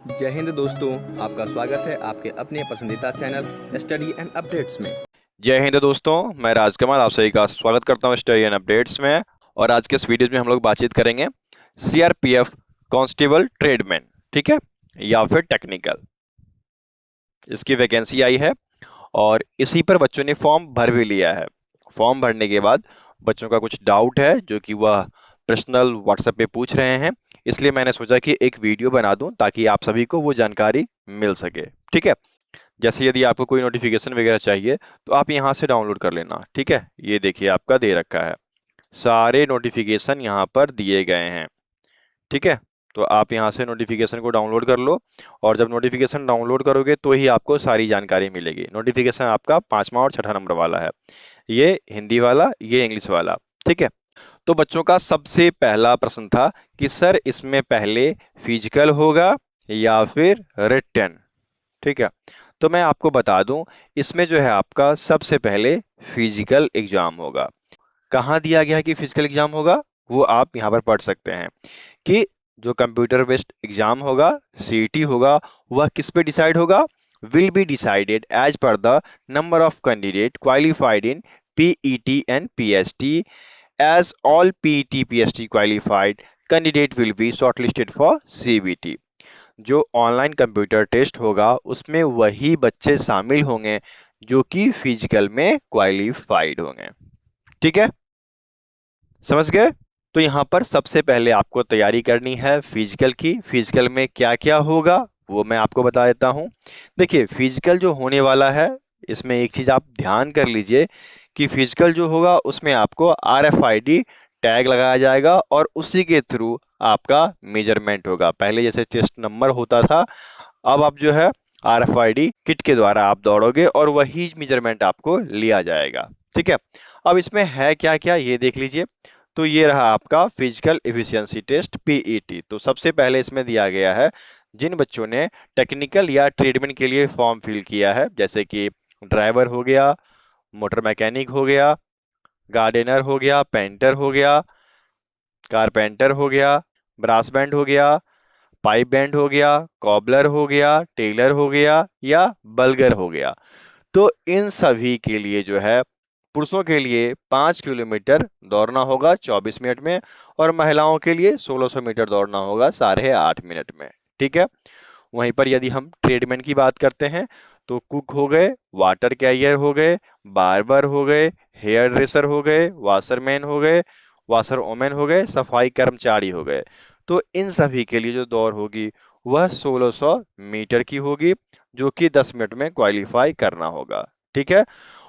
जय हिंद दोस्तों, आपका स्वागत है आपके अपने पसंदीदा चैनल स्टडी एंड अपडेट्स में। जय हिंद दोस्तों, मैं राजकमल आप सभी का स्वागत करता हूं स्टडी एंड अपडेट्स में। और आज के इस वीडियो में हम लोग बातचीत करेंगे सीआरपीएफ कांस्टेबल ट्रेडमैन, ठीक है, या फिर टेक्निकल। इसकी वैकेंसी आई है और इसी पर बच्चों ने फॉर्म भर भी लिया है। फॉर्म भरने के बाद बच्चों का कुछ डाउट है जो कि वह पर्सनल व्हाट्सएप पे पूछ रहे हैं, इसलिए मैंने सोचा कि एक वीडियो बना दूं ताकि आप सभी को वो जानकारी मिल सके। ठीक है, जैसे यदि आपको कोई नोटिफिकेशन वगैरह चाहिए तो आप यहाँ से डाउनलोड कर लेना। ठीक है, ये देखिए आपका दे रखा है, सारे नोटिफिकेशन यहाँ पर दिए गए हैं। ठीक है, तो आप यहाँ से नोटिफिकेशन को डाउनलोड कर लो और जब नोटिफिकेशन डाउनलोड करोगे तो ही आपको सारी जानकारी मिलेगी। नोटिफिकेशन आपका 5वां और 6ठा नंबर वाला है, ये हिंदी वाला, ये इंग्लिश वाला। ठीक है, तो बच्चों का सबसे पहला प्रश्न था कि सर इसमें पहले फिजिकल होगा या फिर रिटन। ठीक है, तो मैं आपको बता दूं, इसमें जो है आपका सबसे पहले फिजिकल एग्जाम होगा। कहाँ दिया गया है कि फिजिकल एग्जाम होगा, वो आप यहाँ पर पढ़ सकते हैं कि जो कंप्यूटर बेस्ड एग्जाम होगा, सीईटी होगा, वह किस पे डिसाइड होगा, will be decided as per the number of candidate qualified in PET and PST, as all PET PST qualified candidate will be shortlisted for CBT. जो ऑनलाइन कंप्यूटर टेस्ट होगा उसमें वही बच्चे शामिल होंगे जो कि फिजिकल में क्वालिफाइड होंगे। ठीक है, समझ गए। तो यहाँ पर सबसे पहले आपको तैयारी करनी है फिजिकल की। फिजिकल में क्या क्या होगा वो मैं आपको बता देता हूँ। देखिए, फिजिकल जो होने वाला है, इसमें एक चीज आप ध्यान कर लीजिए कि फिजिकल जो होगा उसमें आपको आरएफआईडी टैग लगाया जाएगा और उसी के थ्रू आपका मेजरमेंट होगा। पहले जैसे चेस्ट नंबर होता था, अब आप जो है आरएफआईडी किट के द्वारा आप दौड़ोगे और वही मेजरमेंट आपको लिया जाएगा। ठीक है, अब इसमें है क्या क्या ये देख लीजिए। तो ये रहा आपका फिजिकल एफिशिएंसी टेस्ट पीईटी। तो सबसे पहले इसमें दिया गया है जिन बच्चों ने टेक्निकल या ट्रेडमैन के लिए फॉर्म फिल किया है, जैसे कि ड्राइवर हो गया, मोटर मैकेनिक हो गया, गार्डनर हो गया, पेंटर हो गया, कारपेंटर हो गया, ब्रास बैंड हो गया, पाइप बैंड हो गया, कॉबलर हो गया, टेलर हो गया या बल्गर हो गया। तो इन सभी के लिए जो है पुरुषों के लिए 5 किलोमीटर दौड़ना होगा 24 मिनट में और महिलाओं के लिए 1600 मीटर दौड़ना होगा 8.5 मिनट में। ठीक है, वहीं पर यदि हम ट्रेडमैन की बात करते हैं तो कुक हो गए, वाटर कैरियर हो गए, बार्बर हो गए, हेयर ड्रेसर हो गए, वाशरमैन हो गए, वाशर ओमैन हो गए, सफाई कर्मचारी हो गए। तो इन सभी के लिए जो दौड़ होगी वह 1600 मीटर की होगी, जो कि 10 मिनट में क्वालिफाई करना होगा। ठीक है,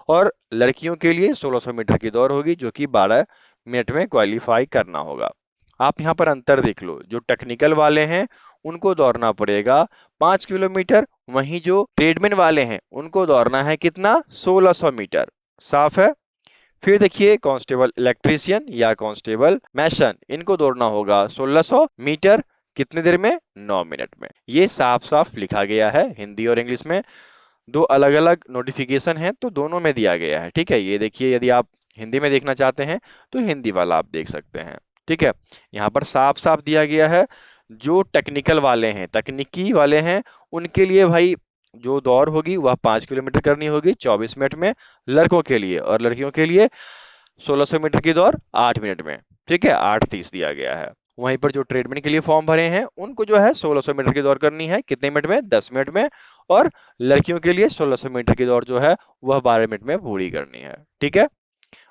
और लड़कियों के लिए 1600 मीटर की दौड़ होगी जो कि 12 मिनट में क्वालिफाई करना होगा। आप यहाँ पर अंतर देख लो, जो टेक्निकल वाले हैं उनको दौड़ना पड़ेगा 5 किलोमीटर, वहीं जो ट्रेडमैन वाले हैं उनको दौड़ना है कितना, 1600 मीटर। साफ है। फिर देखिए कांस्टेबल इलेक्ट्रीशियन या कांस्टेबल मैसन, इनको दौड़ना होगा 1600 मीटर, कितने देर में, 9 मिनट में। ये साफ साफ लिखा गया है हिंदी और इंग्लिश में। दो अलग अलग नोटिफिकेशन है तो दोनों में दिया गया है। ठीक है, ये देखिए, यदि आप हिंदी में देखना चाहते हैं तो हिंदी वाला आप देख सकते हैं। ठीक है, यहाँ पर साफ साफ दिया गया है जो टेक्निकल वाले हैं, तकनीकी वाले हैं, उनके लिए भाई जो दौड़ होगी वह 5 किलोमीटर करनी होगी 24 मिनट में लड़कों के लिए, और लड़कियों के लिए 1600 मीटर की दौड़ 8 मिनट में। ठीक है, 8:30 दिया गया है। वहीं पर जो ट्रेडमैन के लिए फॉर्म भरे हैं उनको जो है 1600 मीटर की दौड़ करनी है कितने मिनट में, 10 मिनट में, और लड़कियों के लिए 1600 मीटर की दौड़ जो है वह 12 मिनट में पूरी करनी है। ठीक है,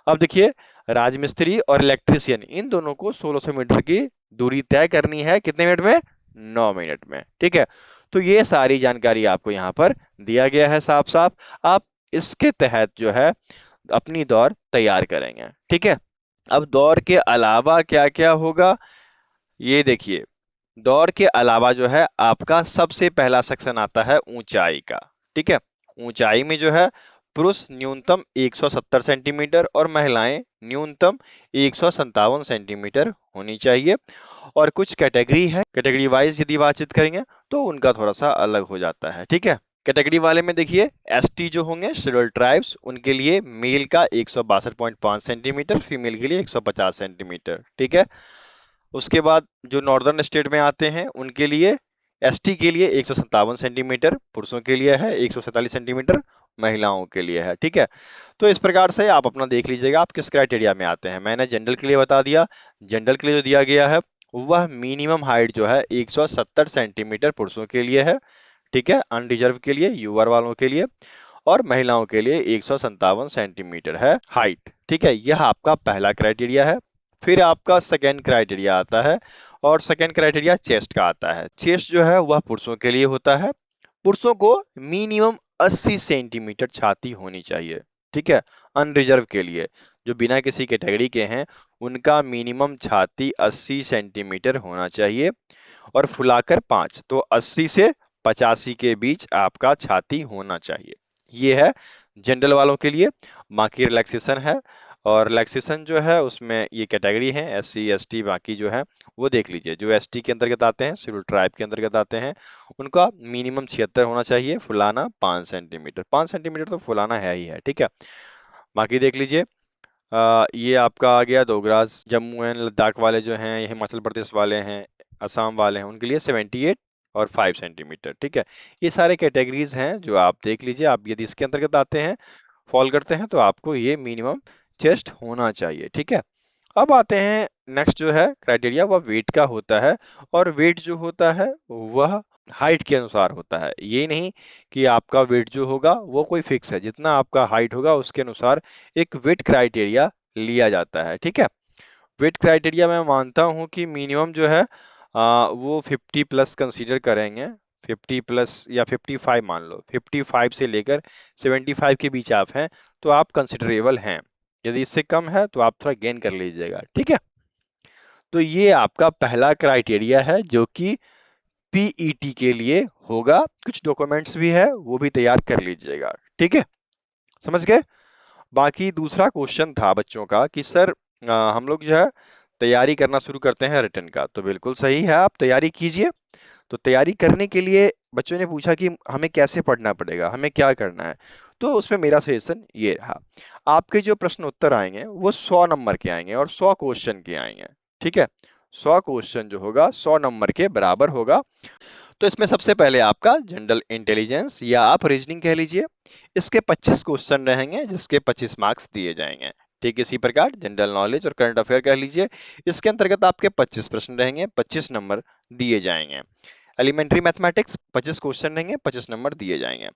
अब देखिए, राजमिस्त्री और इलेक्ट्रीशियन इन दोनों को 1600 मीटर की दूरी तय करनी है कितने मिनट में, 9 मिनट में। ठीक है, तो ये सारी जानकारी आपको यहाँ पर दिया गया है साफ साफ। आप इसके तहत जो है अपनी दौड़ तैयार करेंगे। ठीक है, अब दौड़ के अलावा क्या क्या होगा ये देखिए। दौड़ के अलावा जो है आपका सबसे पहला सेक्शन आता है ऊंचाई का। ठीक है, ऊंचाई में जो है पुरुष न्यूनतम 170 सेंटीमीटर और महिलाएं न्यूनतम 157 सेंटीमीटर होनी चाहिए। और कुछ कैटेगरी है, कैटेगरी वाइज यदि बातचीत करेंगे तो उनका थोड़ा सा अलग हो जाता है। ठीक है, कैटेगरी वाले में देखिए, एसटी जो होंगे शेड्यूल ट्राइब्स, उनके लिए मेल का 162.5 सेंटीमीटर, फीमेल के लिए 150 सेंटीमीटर। ठीक है, उसके बाद जो नॉर्दर्न स्टेट में आते हैं उनके लिए एसटी के लिए 157 सेंटीमीटर, पुरुषों के लिए है 147 सेंटीमीटर, महिलाओं के लिए है। ठीक है, तो इस प्रकार से आप अपना देख लीजिएगा आप किस क्राइटेरिया में आते हैं। मैंने जनरल के लिए बता दिया, जनरल के लिए जो दिया गया है वह मिनिमम हाइट जो है 170 सेंटीमीटर पुरुषों के लिए है। ठीक है, अनरिजर्व के लिए, यूआर वालों के लिए, और महिलाओं के लिए 157 सेंटीमीटर है हाइट। ठीक है, यह आपका पहला क्राइटेरिया है। फिर आपका सेकेंड क्राइटेरिया आता है, और सेकेंड क्राइटेरिया चेस्ट का आता है। चेस्ट जो है वह पुरुषों के लिए होता है। पुरुषों को मिनिमम 80 सेंटीमीटर छाती होनी चाहिए। ठीक है, अनरिजर्व के लिए जो बिना किसी कैटेगरी के हैं उनका मिनिमम छाती 80 सेंटीमीटर होना चाहिए, और फुलाकर 5, तो 80 से 85 के बीच आपका छाती होना चाहिए। ये है जनरल वालों के लिए। बाकी रिलैक्सेशन है, और रिलैक्सेशन जो है उसमें ये कैटेगरी है एससी एसटी, बाकी जो है वो देख लीजिए। जो एसटी के अंतर्गत आते हैं, शेड्यूल ट्राइब के अंतर्गत आते हैं, उनका मिनिमम 76 होना चाहिए, फुलाना 5 सेंटीमीटर। 5 सेंटीमीटर तो फुलाना है ही है। ठीक है, बाकी देख लीजिए। ये आपका आ गया दोगराज, जम्मू एंड लद्दाख वाले जो हैं, ये हिमाचल प्रदेश वाले हैं, असम वाले हैं, उनके लिए 78 और 5 सेंटीमीटर। ठीक है, ये सारे कैटेगरीज हैं जो आप देख लीजिए। आप यदि इसके अंतर्गत आते हैं, फॉल करते हैं, तो आपको ये मिनिमम चेस्ट होना चाहिए। ठीक है, अब आते हैं नेक्स्ट जो है क्राइटेरिया, वह वेट का होता है। और वेट जो होता है वह हाइट के अनुसार होता है। ये नहीं कि आपका वेट जो होगा वो कोई फिक्स है, जितना आपका हाइट होगा उसके अनुसार एक वेट क्राइटेरिया लिया जाता है। ठीक है, वेट क्राइटेरिया मैं मानता हूँ कि मिनिमम जो है वो 50 प्लस कंसीडर करेंगे। 50 प्लस या 55 मान लो, 55 से लेकर 75 के बीच आप हैं तो आप कंसिडरेबल हैं। यदि इससे कम है तो आप थोड़ा गेन कर लीजिएगा। ठीक है, तो ये आपका पहला क्राइटेरिया है जो कि पीईटी के लिए होगा। कुछ डॉक्यूमेंट्स भी है, वो भी तैयार कर लीजिएगा। ठीक है, समझ गए। बाकी दूसरा क्वेश्चन था बच्चों का कि सर हम लोग जो है तैयारी करना शुरू करते हैं रिटर्न का। तो बिल्कुल सही है, आप तैयारी कीजिए। तो तैयारी करने के लिए बच्चों ने पूछा कि हमें कैसे पढ़ना पड़ेगा, हमें क्या करना है। तो उसमें मेरा सजेशन ये रहा, आपके जो प्रश्न उत्तर आएंगे वो 100 नंबर के आएंगे और 100 क्वेश्चन के आएंगे। ठीक है, 100 क्वेश्चन जो होगा 100 नंबर के बराबर होगा। तो इसमें सबसे पहले आपका जनरल इंटेलिजेंस या आप रीजनिंग कह लीजिए, इसके 25 क्वेश्चन रहेंगे जिसके 25 मार्क्स दिए जाएंगे। ठीक, इसी प्रकार जनरल नॉलेज और करंट अफेयर कह लीजिए, इसके अंतर्गत आपके 25 प्रश्न रहेंगे, 25 नंबर दिए जाएंगे। एलिमेंट्री मैथमेटिक्स 25 क्वेश्चन रहेंगे, 25 नंबर दिए जाएंगे।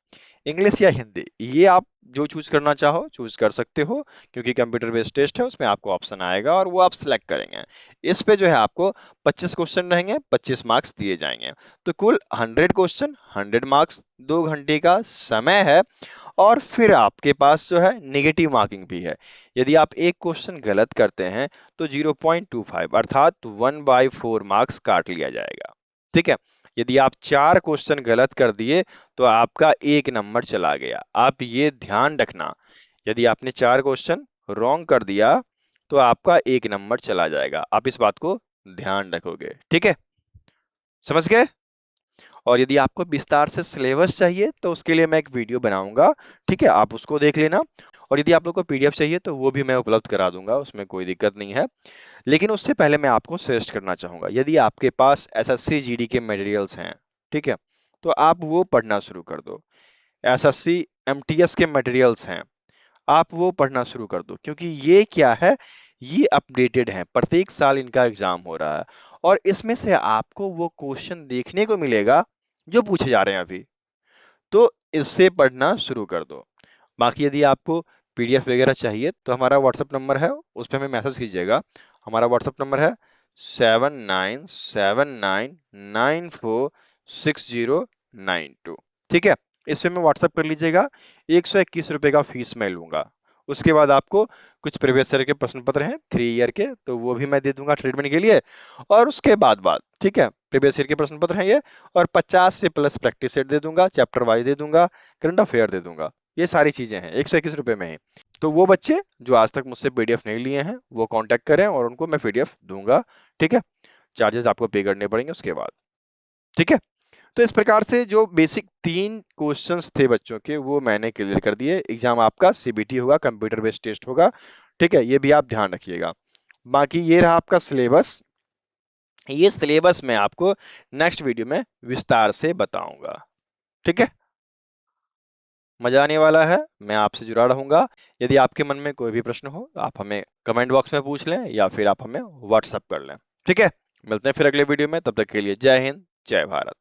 इंग्लिश या हिंदी, ये आप जो चूज करना चाहो चूज कर सकते हो, क्योंकि कंप्यूटर बेस्ड टेस्ट है, उसमें आपको ऑप्शन आएगा और वो आप सिलेक्ट करेंगे। इस पे जो है आपको 25 क्वेश्चन रहेंगे, 25 मार्क्स दिए जाएंगे। तो कुल 100 क्वेश्चन, 100 मार्क्स, 2 घंटे का समय है। और फिर आपके पास जो है नेगेटिव मार्किंग भी है। यदि आप एक क्वेश्चन गलत करते हैं तो 0.25 अर्थात 1/4 मार्क्स काट लिया जाएगा। ठीक है, यदि आप 4 क्वेश्चन गलत कर दिए तो आपका 1 नंबर चला गया। आप ये ध्यान रखना, यदि आपने 4 क्वेश्चन रॉन्ग कर दिया तो आपका 1 नंबर चला जाएगा। आप इस बात को ध्यान रखोगे। ठीक है, समझ गए। और यदि आपको विस्तार से सिलेबस चाहिए तो उसके लिए मैं एक वीडियो बनाऊंगा। ठीक है, आप उसको देख लेना। और यदि आप लोग को पीडीएफ चाहिए तो वो भी मैं उपलब्ध करा दूंगा, उसमें कोई दिक्कत नहीं है। लेकिन उससे पहले मैं आपको सजेस्ट करना चाहूंगा, यदि आपके पास एसएससी जीडी के मटेरियल्स हैं, ठीक है, तो आप वो पढ़ना शुरू कर दो। एसएससी एमटीएस के मटेरियल्स हैं, आप वो पढ़ना शुरू कर दो, क्योंकि ये क्या है, ये अपडेटेड है, प्रत्येक साल इनका एग्जाम हो रहा है और इसमें से आपको वो क्वेश्चन देखने को मिलेगा जो पूछे जा रहे हैं अभी। तो इससे पढ़ना शुरू कर दो। बाकी यदि आपको पीडीएफ वगैरह चाहिए तो हमारा व्हाट्सएप नंबर है, उस पर हमें मैसेज कीजिएगा। हमारा व्हाट्सएप नंबर है 7979946092। ठीक है, इस पे मैं व्हाट्सएप कर लीजिएगा। 121 रुपए का फीस मैं लूंगा। उसके बाद आपको कुछ प्रीवियस ईयर के प्रश्न पत्र हैं 3 ईयर के, तो वो भी मैं दे दूंगा ट्रीटमेंट के लिए। और उसके बाद ठीक है, प्रीवियस ईयर के प्रश्न पत्र हैं ये, और 50 से प्लस प्रैक्टिस सेट दे दूंगा, चैप्टर वाइज दे दूंगा, करंट अफेयर दे दूंगा। ये सारी चीजें हैं 121 रुपए में ही। तो वो बच्चे जो आज तक मुझसे पीडीएफ नहीं लिए हैं वो कांटेक्ट करें और उनको मैं पीडीएफ दूंगा। ठीक है, चार्जेस आपको पे करने पड़ेंगे उसके बाद। ठीक है, तो इस प्रकार से जो बेसिक 3 क्वेश्चंस थे बच्चों के वो मैंने क्लियर कर दिए। एग्जाम आपका सीबीटी होगा, कंप्यूटर बेस्ड टेस्ट होगा। ठीक है, ये भी आप ध्यान रखिएगा। बाकी ये रहा आपका सिलेबस। ये सिलेबस मैं आपको नेक्स्ट वीडियो में विस्तार से बताऊंगा। ठीक है, मजा आने वाला है, मैं आपसे जुड़ा रहूंगा। यदि आपके मन में कोई भी प्रश्न हो आप हमें कमेंट बॉक्स में पूछ लें या फिर आप हमें व्हाट्सएप कर लें। ठीक है, मिलते हैं फिर अगले वीडियो में, तब तक के लिए जय हिंद, जय भारत।